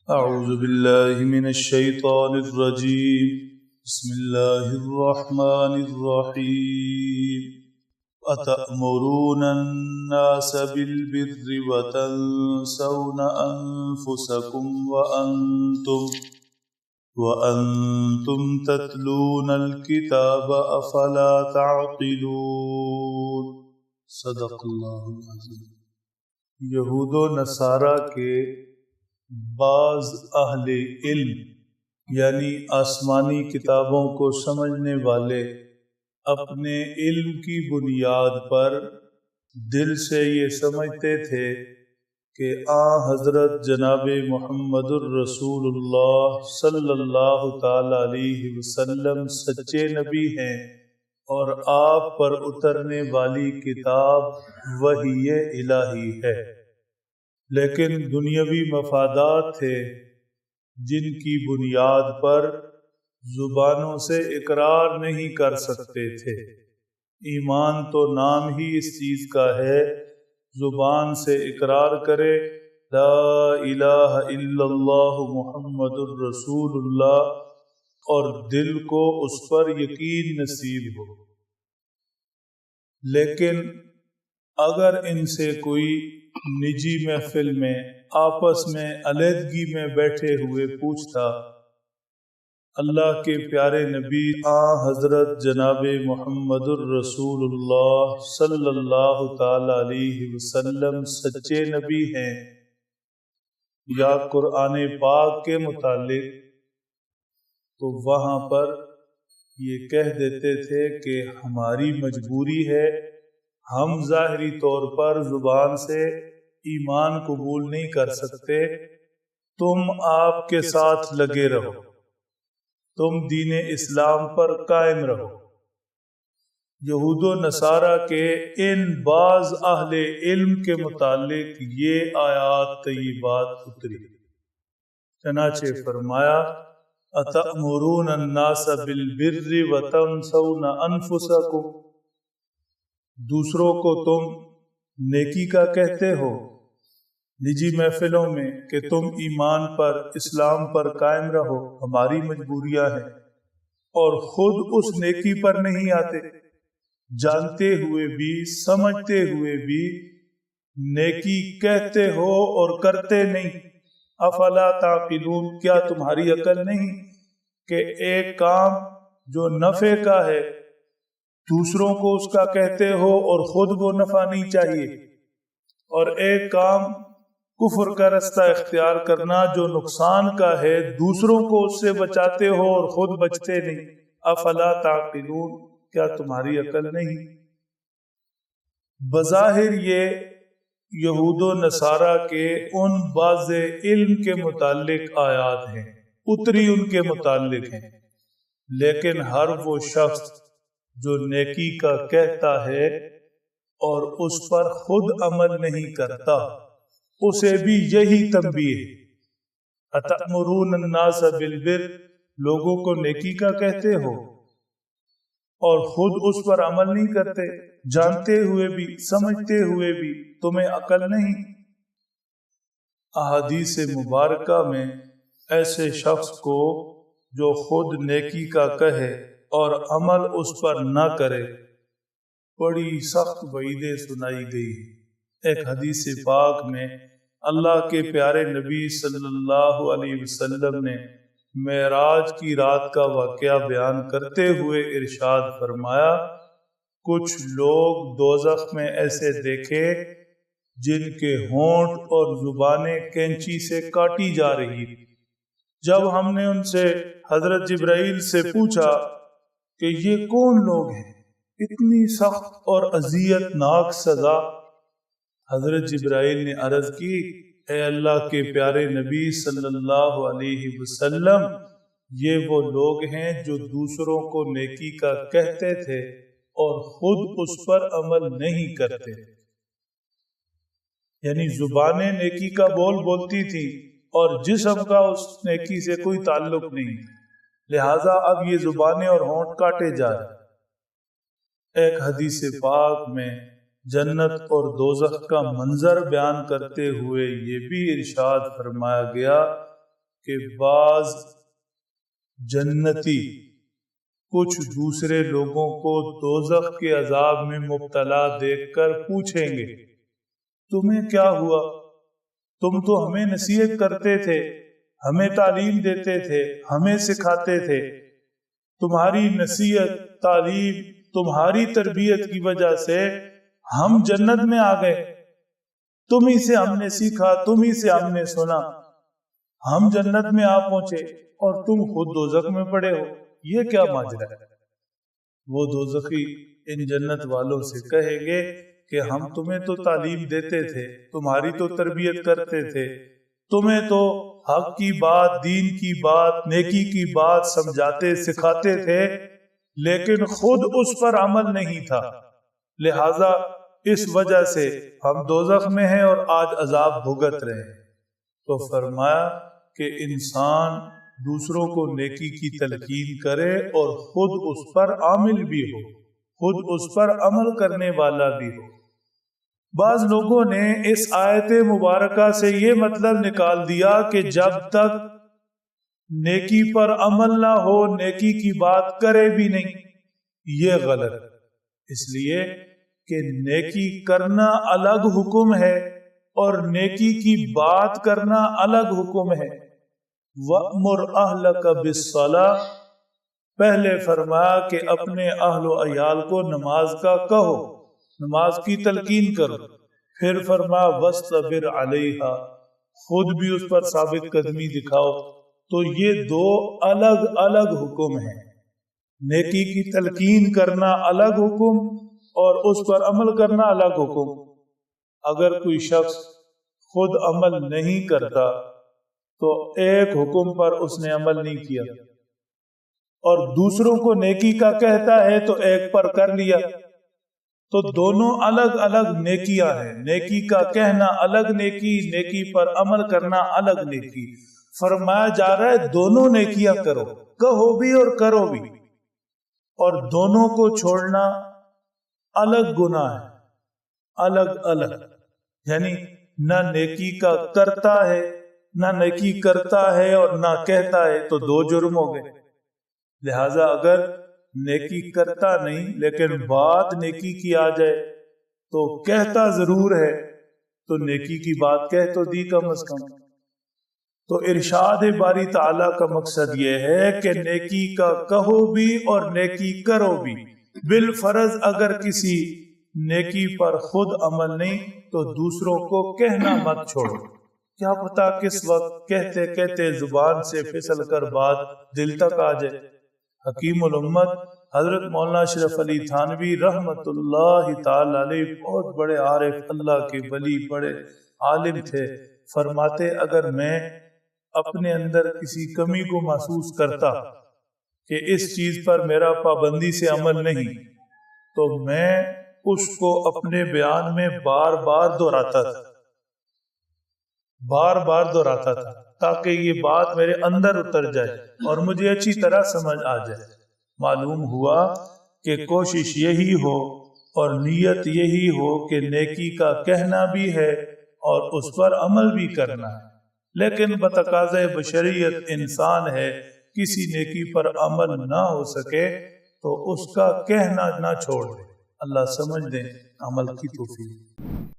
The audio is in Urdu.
أعوذ بالله من الشيطان الرجيم. بسم الله الرحمن الرحيم. أتأمرون الناس بالبر وتنسون أنفسكم وأنتم تتلون الكتاب أفلا تعقلون. صدق اللہ العظیم. یہود و نصارہ کے بعض اہل علم یعنی آسمانی کتابوں کو سمجھنے والے اپنے علم کی بنیاد پر دل سے یہ سمجھتے تھے کہ حضرت جناب محمد الرسول اللہ صلی اللہ تعالی علیہ وسلم سچے نبی ہیں اور آپ پر اترنے والی کتاب وحی الہی ہے، لیکن دنیاوی مفادات تھے جن کی بنیاد پر زبانوں سے اقرار نہیں کر سکتے تھے. ایمان تو نام ہی اس چیز کا ہے، زبان سے اقرار کرے لا الہ الا اللہ محمد الرسول اللہ اور دل کو اس پر یقین نصیب ہو. لیکن اگر ان سے کوئی نجی محفل میں آپس میں علیحدگی میں بیٹھے ہوئے پوچھتا اللہ کے پیارے نبی حضرت جناب محمد الرسول اللہ صلی اللہ تعالی علیہ وسلم سچے نبی ہیں یا قرآن پاک کے متعلق، تو وہاں پر یہ کہہ دیتے تھے کہ ہماری مجبوری ہے، ہم ظاہری طور پر زبان سے ایمان قبول نہیں کر سکتے، تم آپ کے ساتھ لگے رہو، تم دین اسلام پر قائم رہو. یہود و نصارہ کے ان بعض اہل علم کے متعلق یہ آیات طیبات اتری. چنانچہ فرمایا اتأمرون الناس بالبر وتنسون انفسکم، دوسروں کو تم نیکی کا کہتے ہو نجی محفلوں میں کہ تم ایمان پر اسلام پر قائم رہو، ہماری مجبوریاں ہیں، اور خود اس نیکی پر نہیں آتے، جانتے ہوئے بھی سمجھتے ہوئے بھی نیکی کہتے ہو اور کرتے نہیں. افلا تعقلون، کیا تمہاری عقل نہیں کہ ایک کام جو نفع کا ہے دوسروں کو اس کا کہتے ہو اور خود وہ نفع نہیں چاہیے، اور ایک کام کفر کا رستہ اختیار کرنا جو نقصان کا ہے دوسروں کو اس سے بچاتے ہو اور خود بچتے نہیں. افلا تعقلون، کیا تمہاری عقل نہیں؟ بظاہر یہ یہود و نصارہ کے ان بعض علم کے متعلق آیات ہیں، اتری ان کے متعلق ہیں، لیکن ہر وہ شخص جو نیکی کا کہتا ہے اور اس پر خود عمل نہیں کرتا اسے بھی یہی تنبیہ ہے. اتأمرون الناس بالبر، لوگوں کو نیکی کا کہتے ہو اور خود اس پر عمل نہیں کرتے، جانتے ہوئے بھی سمجھتے ہوئے بھی تمہیں عقل نہیں. احادیث مبارکہ میں ایسے شخص کو جو خود نیکی کا کہے اور عمل اس پر نہ کرے بڑی سخت وعیدیں سنائی گئی. ایک حدیث پاک میں اللہ کے پیارے نبی صلی اللہ علیہ وسلم نے معراج کی رات کا واقعہ بیان کرتے ہوئے ارشاد فرمایا کچھ لوگ دوزخ میں ایسے دیکھے جن کے ہونٹ اور زبانیں کینچی سے کاٹی جا رہی. جب ہم نے ان سے حضرت جبرائیل سے پوچھا کہ یہ کون لوگ ہیں اتنی سخت اور اذیت ناک سزا، حضرت جبرائیل نے عرض کی اے اللہ کے پیارے نبی صلی اللہ علیہ وسلم، یہ وہ لوگ ہیں جو دوسروں کو نیکی کا کہتے تھے اور خود اس پر عمل نہیں کرتے. یعنی زبانیں نیکی کا بول بولتی تھی اور جسم کا اس نیکی سے کوئی تعلق نہیں، لہٰذا اب یہ زبانیں اور ہونٹ کاٹے جا رہے. ایک حدیث پاک میں جنت اور دوزخ کا منظر بیان کرتے ہوئے یہ بھی ارشاد فرمایا گیا کہ بعض جنتی کچھ دوسرے لوگوں کو دوزخ کے عذاب میں مبتلا دیکھ کر پوچھیں گے تمہیں کیا ہوا؟ تم تو ہمیں نصیحت کرتے تھے، ہمیں تعلیم دیتے تھے، ہمیں سکھاتے تھے، تمہاری نصیحت، تعلیم، تمہاری تربیت کی وجہ سے ہم جنت میں آ گئے، تم ہی سے ہم نے سیکھا، تم ہی سے ہم نے سنا، ہم جنت میں آ پہنچے اور تم خود دوزخ میں پڑے ہو، یہ کیا ماجرا ہے؟ وہ دوزخی ان جنت والوں سے کہیں گے کہ ہم تمہیں تو تعلیم دیتے تھے، تمہاری تو تربیت کرتے تھے، تمہیں تو حق کی بات، دین کی بات، نیکی کی بات سمجھاتے سکھاتے تھے، لیکن خود اس پر عمل نہیں تھا، لہذا اس وجہ سے ہم دوزخ میں ہیں اور آج عذاب بھگت رہے ہیں۔ تو فرمایا کہ انسان دوسروں کو نیکی کی تلقین کرے اور خود اس پر عامل بھی ہو، خود اس پر عمل کرنے والا بھی ہو۔ بعض لوگوں نے اس آیت مبارکہ سے یہ مطلب نکال دیا کہ جب تک نیکی پر عمل نہ ہو نیکی کی بات کرے بھی نہیں، یہ غلط، اس لیے کہ نیکی کرنا الگ حکم ہے اور نیکی کی بات کرنا الگ حکم ہے۔ وَأْمُرْ أَهْلَكَ بِالصَّلَاةِ، پہلے فرمایا کہ اپنے اہل و عیال کو نماز کا کہو، نماز کی تلقین کرو، پھر فرمایا وَاسْتَبِرْ عَلَيْهَا، خود بھی اس پر ثابت قدمی دکھاؤ۔ تو یہ دو الگ الگ حکم ہیں، نیکی کی تلقین کرنا الگ حکم اور اس پر عمل کرنا الگ حکم۔ اگر کوئی شخص خود عمل نہیں کرتا تو ایک حکم پر اس نے عمل نہیں کیا، اور دوسروں کو نیکی کا کہتا ہے تو ایک پر کر لیا، تو دونوں الگ الگ نیکیاں ہیں، نیکی کا کہنا الگ نیکی، نیکی پر عمل کرنا الگ نیکی۔ فرمایا جا رہا ہے دونوں نیکیاں کرو، کہو بھی اور کرو بھی، اور دونوں کو چھوڑنا الگ گناہ ہے، الگ الگ، یعنی نہ نیکی کا کرتا ہے، نہ نیکی کرتا ہے اور نہ کہتا ہے، تو دو جرم ہو گئے۔ لہذا اگر نیکی کرتا نہیں لیکن بات نیکی کی آ جائے تو کہتا ضرور ہے تو نیکی کی بات کہہ تو دی کم از کم۔ تو ارشاد باری تعالیٰ کا مقصد یہ ہے کہ نیکی کا کہو بھی اور نیکی کرو بھی، بالفرض اگر کسی نیکی پر خود عمل نہیں تو دوسروں کو کہنا مت چھوڑو، کیا پتا کس وقت کہتے کہتے زبان سے پھسل کر بات دل تک آ جائے۔ حکیم الامت حضرت مولانا اشرف علی تھانوی رحمت اللہ تعالی علیہ بہت بڑے عارف، اللہ کے ولی، بڑے عالم تھے، فرماتے اگر میں اپنے اندر کسی کمی کو محسوس کرتا کہ اس چیز پر میرا پابندی سے عمل نہیں تو میں اس کو اپنے بیان میں بار بار دہراتا تھا، بار بار دہراتا تھا تاکہ یہ بات میرے اندر اتر جائے اور مجھے اچھی طرح سمجھ آ جائے۔ معلوم ہوا کہ کوشش یہی ہو اور نیت یہی ہو کہ نیکی کا کہنا بھی ہے اور اس پر عمل بھی کرنا ہے، لیکن بتقاضۂ بشریت انسان ہے، کسی نیکی پر عمل نہ ہو سکے تو اس کا کہنا نہ چھوڑ دے۔ اللہ سمجھ دے، عمل کی توفیق۔